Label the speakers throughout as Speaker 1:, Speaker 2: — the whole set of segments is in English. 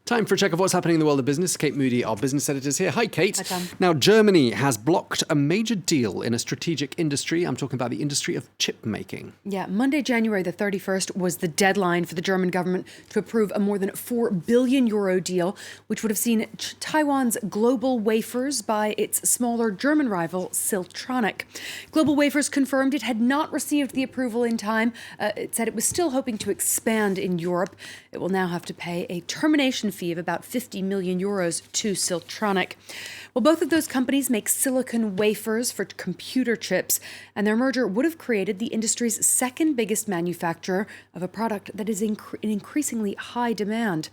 Speaker 1: Time for a check of what's happening in the world of business. Kate Moody, our business editor, is here. Hi, Kate.
Speaker 2: Hi, Tom.
Speaker 1: Now, Germany has blocked a major deal in a strategic industry. I'm talking about the industry of chip making.
Speaker 2: Yeah, Monday, January the 31st was the deadline for the German government to approve a more than €4 billion deal, which would have seen Taiwan's Global Wafers buy its smaller German rival, Siltronic. Global Wafers confirmed it had not received the approval in time. It said it was still hoping to expand in Europe. It will now have to pay a termination fee of about €50 million to Siltronic. Well, both of those companies make silicon wafers for computer chips, and their merger would have created the industry's second biggest manufacturer of a product that is in increasingly high demand.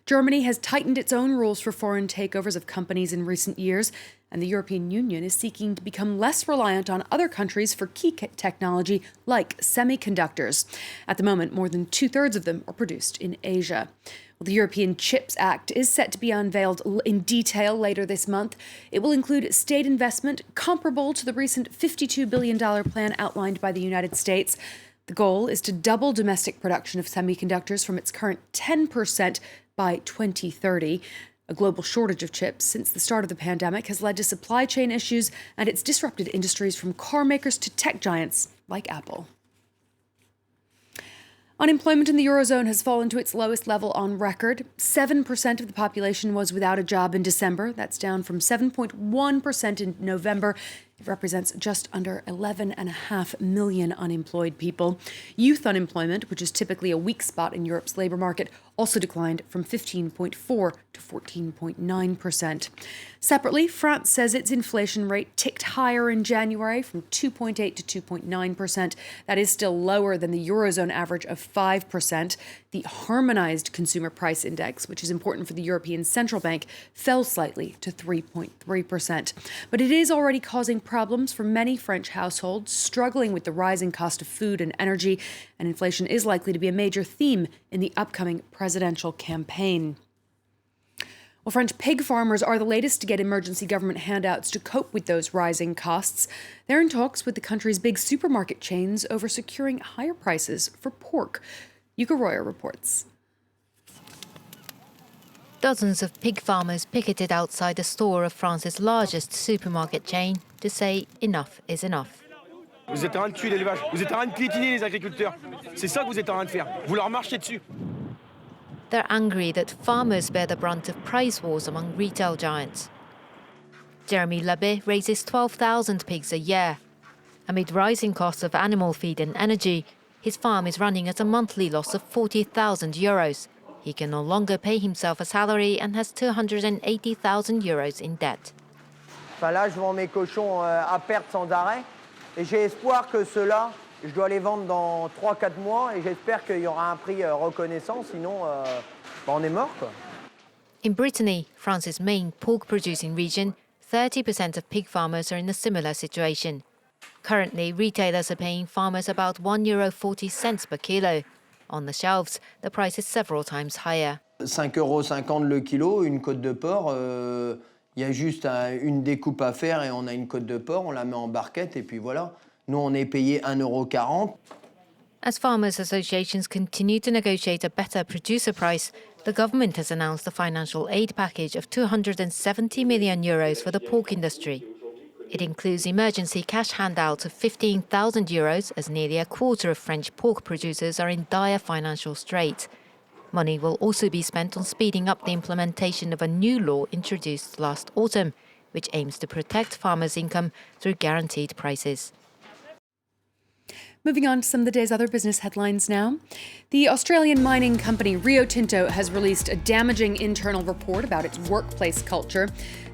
Speaker 2: Germany has tightened its own rules for foreign takeovers of companies in recent years, and the European Union is seeking to become less reliant on other countries for key technology like semiconductors. At the moment, more than two-thirds of them are produced in Asia. Well, the European Chips Act is set to be unveiled in detail later this month. It will include state investment comparable to the recent $52 billion plan outlined by the United States. The goal is to double domestic production of semiconductors from its current 10% by 2030. A global shortage of chips since the start of the pandemic has led to supply chain issues, and it's disrupted industries from car makers to tech giants like Apple. Unemployment in the Eurozone has fallen to its lowest level on record. 7% of the population was without a job in December. That's down from 7.1% in November. It represents just under 11.5 million unemployed people. Youth unemployment, which is typically a weak spot in Europe's labour market, also declined from 15.4 to 14.9%. Separately, France says its inflation rate ticked higher in January from 2.8 to 2.9%. That is still lower than the Eurozone average of 5%. The harmonised consumer price index, which is important for the European Central Bank, fell slightly to 3.3%. But it is already causing problems for many French households struggling with the rising cost of food and energy, and inflation is likely to be a major theme in the upcoming presidential campaign. Well, French pig farmers are the latest to get emergency government handouts to cope with those rising costs. They're in talks with the country's big supermarket chains over securing higher prices for pork. Yuka Royer reports.
Speaker 3: Dozens of pig farmers picketed outside the store of France's largest supermarket chain to say enough is enough.
Speaker 4: Vous êtes en train de tuer l'élevage, vous êtes en train de piétiner les agriculteurs. C'est ça que vous êtes en train de faire. Vous leur marchez dessus.
Speaker 3: They're angry that farmers bear the brunt of price wars among retail giants. Jeremy Labbé raises 12,000 pigs a year. Amid rising costs of animal feed and energy, his farm is running at a monthly loss of €40,000. He can no longer pay himself a salary and has €280,000 in debt.
Speaker 5: Enfin là, je vends mes cochons à perte sans arrêt. Et j'ai espoir que ceux-là, je dois les vendre dans 3-4 mois et j'espère qu'il y aura un prix reconnaissant, sinon on est mort, quoi.
Speaker 3: In Brittany, France's main pork-producing region, 30% of pig farmers are in a similar situation. Currently, retailers are paying farmers about €1.40 per kilo. On the shelves, the price is several times higher.
Speaker 5: €5,50 le kilo, une côte de porc, y a juste une découpe à faire et on a une côte de porc, on la met en barquette et puis voilà. Nous, on est payé €1,40.
Speaker 3: As farmers' associations continue to negotiate a better producer price, the government has announced a financial aid package of €270 million for the pork industry. It includes emergency cash handouts of €15,000 as nearly a quarter of French pork producers are in dire financial straits. Money will also be spent on speeding up the implementation of a new law introduced last autumn, which aims to protect farmers' income through guaranteed prices.
Speaker 2: Moving on to some of the day's other business headlines now. The Australian mining company Rio Tinto has released a damaging internal report about its workplace culture.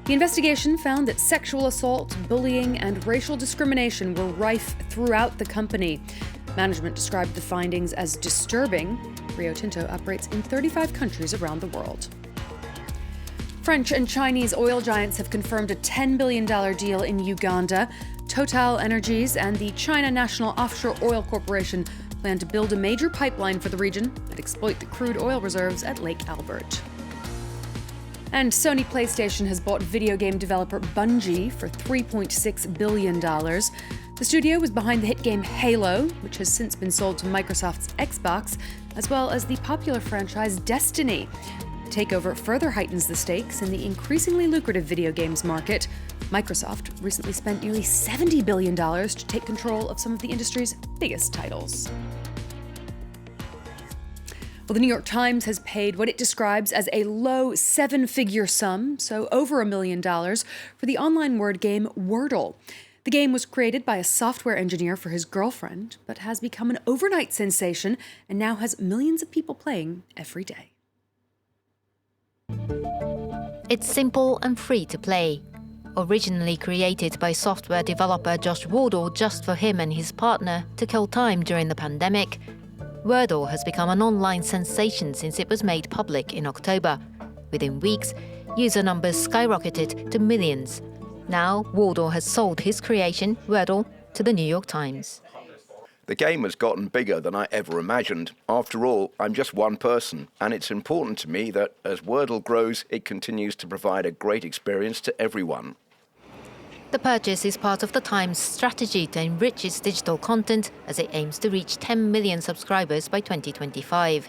Speaker 2: The investigation found that sexual assault, bullying, and racial discrimination were rife throughout the company. Management described the findings as disturbing. Rio Tinto operates in 35 countries around the world. French and Chinese oil giants have confirmed a $10 billion deal in Uganda. Total Energies and the China National Offshore Oil Corporation plan to build a major pipeline for the region and exploit the crude oil reserves at Lake Albert. And Sony PlayStation has bought video game developer Bungie for $3.6 billion. The studio was behind the hit game Halo, which has since been sold to Microsoft's Xbox, as well as the popular franchise Destiny. Takeover further heightens the stakes in the increasingly lucrative video games market. Microsoft recently spent nearly $70 billion to take control of some of the industry's biggest titles. Well, the New York Times has paid what it describes as a low seven-figure sum, so over $1 million, for the online word game Wordle. The game was created by a software engineer for his girlfriend, but has become an overnight sensation and now has millions of people playing every day.
Speaker 3: It's simple and free to play. Originally created by software developer Josh Wardle just for him and his partner to kill time during the pandemic, Wordle has become an online sensation since it was made public in October. Within weeks, user numbers skyrocketed to millions. Now, Wardle has sold his creation, Wordle, to the New York Times.
Speaker 6: The game has gotten bigger than I ever imagined. After all, I'm just one person, and it's important to me that as Wordle grows, it continues to provide a great experience to everyone.
Speaker 3: The purchase is part of the Times' strategy to enrich its digital content as it aims to reach 10 million subscribers by 2025.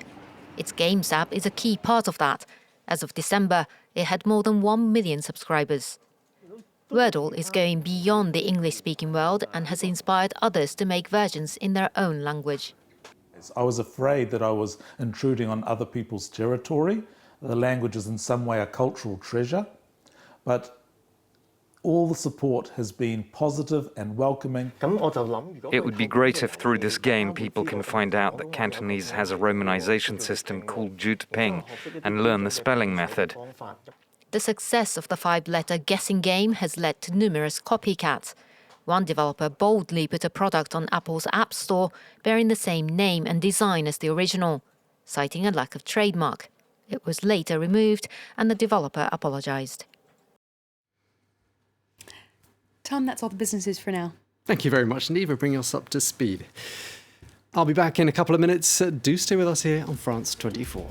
Speaker 3: Its Games app is a key part of that. As of December, it had more than 1 million subscribers. Wordle is going beyond the English-speaking world and has inspired others to make versions in their own language.
Speaker 7: I was afraid that I was intruding on other people's territory. The language is in some way a cultural treasure, but all the support has been positive and welcoming.
Speaker 8: It would be great if through this game people can find out that Cantonese has a romanization system called Jutping and learn the spelling method.
Speaker 3: The success of the 5-letter guessing game has led to numerous copycats. One developer boldly put a product on Apple's App Store bearing the same name and design as the original, citing a lack of trademark. It was later removed and the developer apologized.
Speaker 2: Tom, that's all the business news for now.
Speaker 1: Thank you very much, Neve, for bringing us up to speed. I'll be back in a couple of minutes. Do stay with us here on France 24.